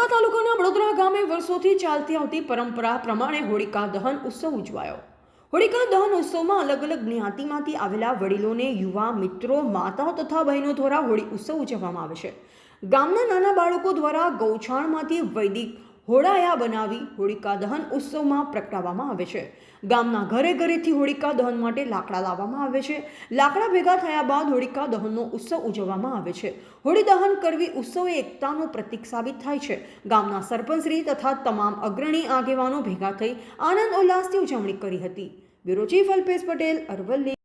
બસા તાલુકાના વડોદરા ગામે વર્ષોથી ચાલતી આવતી પરંપરા પ્રમાણે હોળિકા દહન ઉત્સવ ઉજવાયો। હોળિકા દહન ઉત્સવમાં અલગ અલગ જ્ઞાતિમાંથી આવેલા વડીલોને, યુવા મિત્રો, માતાઓ તથા બહેનો દ્વારા હોળી ઉત્સવ ઉજવવામાં આવે છે। ગામના નાના બાળકો દ્વારા ગૌછાણમાંથી વૈદિક હોળાયા બનાવી હોળિકા દહન ઉત્સવમાં પ્રગટાવવામાં આવે છે। ગામના ઘરે ઘરેથી હોળિકા દહન માટે લાકડા લાવવામાં આવે છે। લાકડા ભેગા થયા બાદ હોળિકા દહનનો ઉત્સવ ઉજવવામાં આવે છે। હોળી દહન કરવી ઉત્સવ એ એકતાનું પ્રતીક સાબિત થાય છે। ગામના સરપંચશ્રી તથા તમામ અગ્રણી આગેવાનો ભેગા થઈ આનંદ ઉલ્લાસથી ઉજવણી કરી હતી। Bureau chief Alpesh Patel, Aravalli.